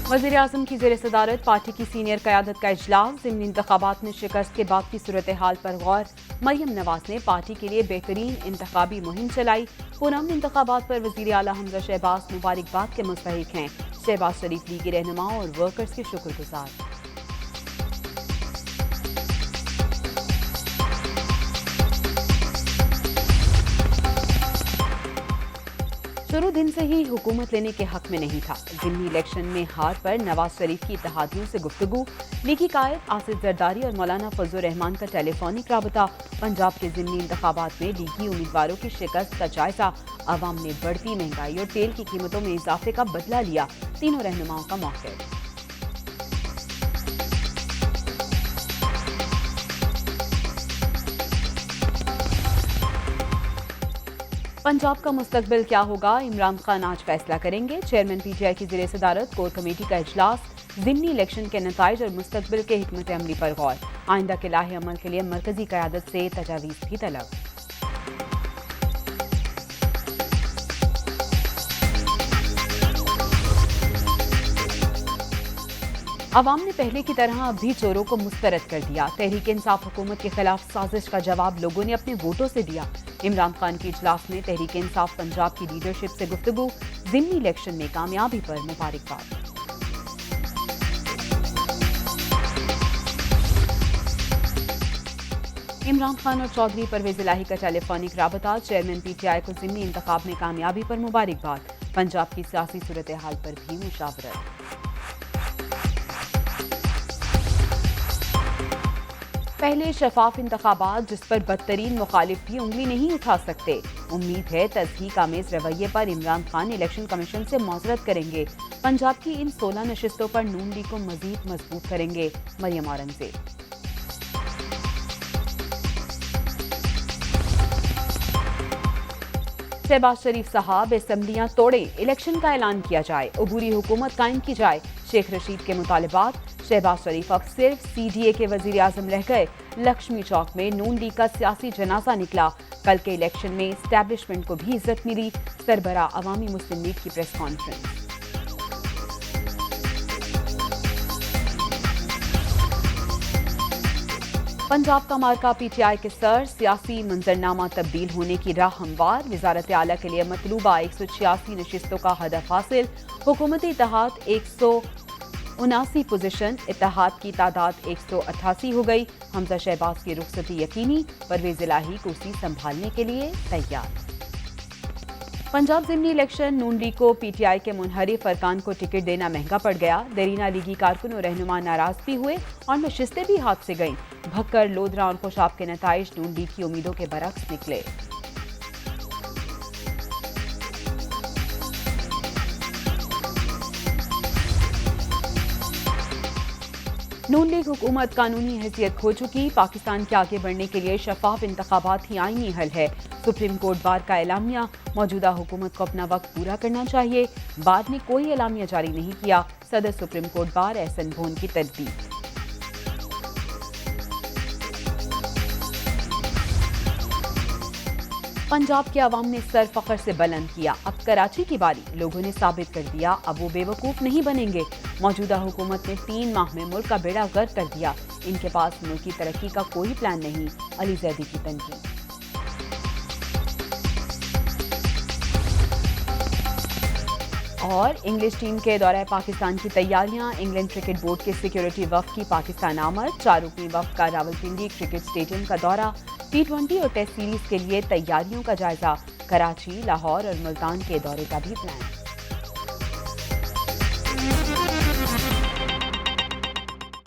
वज़ीर-ए-आज़म की ज़ेर सदारत पार्टी की सीनियर क़यादत का इजलास। ज़िमनी इंतख़ाबात में शिकस्त के बाद की सूरत हाल पर गौर। मरियम नवाज ने पार्टी के लिए बेहतरीन इंतख़ाबी मुहिम चलाई। पुरअमन इंतख़ाबात पर वज़ीर आला हमज़ा शहबाज मुबारकबाद के मुस्तहिक़ हैं। शहबाज शरीफ लीगी रहनुमाओं और वर्कर्स के शुक्रगुजार। शुरू दिन से ही हुकूमत लेने के हक में नहीं था। ज़िमनी इलेक्शन में हार पर नवाज शरीफ की इत्तेहादियों से गुफ्तगू। लीगी कायद आसिफ जरदारी और मौलाना फजल रहमान का टेलीफोनिक राबता। पंजाब के ज़िमनी इंतखाबात में लीगी उम्मीदवारों की शिकस्त का जायजा। आवाम ने बढ़ती महंगाई और तेल की कीमतों में इजाफे का बदला लिया। तीनों रहनुमाओं का मौक़िफ़। पंजाब का मुस्तकबिल क्या होगा, इमरान खान आज फैसला करेंगे। चेयरमैन पीटीआई की ज़ेर सदारत कोर कमेटी का इजलास। ज़िमनी इलेक्शन के नताइज और मुस्तकबिल के हिकमत अमली पर गौर। आइंदा के लाहे अमल के लिए मरकजी क़यादत से तजावीज़ भी तलब। अवाम ने पहले की तरह अब भी चोरों को मुस्तरद कर दिया। तहरीक इंसाफ हुकूमत के खिलाफ साजिश का जवाब लोगों ने अपने वोटों से दिया। इमरान खान की इजलास में तहरीक इंसाफ पंजाब की लीडरशिप से गुफ्तगू। ज़िमनी इलेक्शन में कामयाबी पर मुबारकबाद। इमरान खान और चौधरी परवेज इलाही का टेलीफोनिक राबता। चेयरमैन पीटीआई को ज़िमनी इंतखाब में कामयाबी पर मुबारकबाद। पंजाब की सियासी सूरत हाल पर भी मुशावरत। पहले शफाफ इंतखाबात जिस पर बदतरीन मुखालिफ भी उंगली नहीं उठा सकते। उम्मीद है तज़हीक आमेज रवैये पर इमरान खान इलेक्शन कमीशन से मौज़रत करेंगे। पंजाब की इन 16 नशिस्तों पर नून लीग को मजीद मजबूत करेंगे। मरियम औरंगज़ेब। शहबाज शरीफ साहब असम्बलियां तोड़े, इलेक्शन का ऐलान किया जाए, अबूरी हुकूमत कायम की जाए। शेख रशीद के मुतालिबात। शहबाज शरीफ अब सिर्फ सीडीए के वज़ीर आज़म रह गए। लक्ष्मी चौक में नून लीग का सियासी जनाजा निकला। कल के इलेक्शन में एस्टैब्लिशमेंट को भी इज्जत मिली। सरबरा अवामी मुस्लिम लीग की प्रेस कॉन्फ्रेंस। पंजाब का मार्का पीटीआई के सर। सियासी मंजरनामा तब्दील होने की राह हमवार। वज़ारत आला के लिए मतलूबा 186 नशिस्तों का हदफ हासिल। हुकूमती इत्तेहाद 179 पोजीशन। इत्तेहाद की तादाद 188 हो गई। हमज़ा शहबाज की रुखसती यकीनी। परवेज इलाही कुर्सी संभालने के लिए तैयार। पंजाब ज़िमनी इलेक्शन। नून लीग को पीटीआई के मुनहरिफ अरकान को टिकट देना महंगा पड़ गया। देरीना लीगी कारकुन और रहनुमा नाराज भी हुए और नशिस्तें भी हाथ से गईं। भक्कर, लोधरा और खुशाब के नताइज नून लीग की उम्मीदों के बरक्स निकले। नून लीग हुकूमत कानूनी हैसियत खो चुकी। पाकिस्तान के आगे बढ़ने के लिए शफाफ इंतखाबात ही आईनी हल है। सुप्रीम कोर्ट बार का एलामिया। मौजूदा हुकूमत को अपना वक्त पूरा करना चाहिए। बार ने कोई एलामिया जारी नहीं किया। सदर सुप्रीम कोर्ट बार एहसन भोन की तजदीद। पंजाब के अवाम ने सर फख्र से बुलंद किया। अब कराची की बारी। लोगों ने साबित कर दिया अब वो बेवकूफ़ नहीं बनेंगे। मौजूदा हुकूमत ने 3 माह में मुल्क का बेड़ा गर्क कर दिया। इनके पास मुल्क की तरक्की का कोई प्लान नहीं। अली जैदी की तनकीद। और इंग्लिश टीम के दौरे पाकिस्तान की तैयारियां। इंग्लैंड क्रिकेट बोर्ड के सिक्योरिटी वफ्द की पाकिस्तान आमद। 4 रुकनी वफ्द का रावलपिंडी क्रिकेट स्टेडियम का दौरा। T20 और टेस्ट सीरीज के लिए तैयारियों का जायजा। कराची, लाहौर और मुल्तान के दौरे का भी प्लान।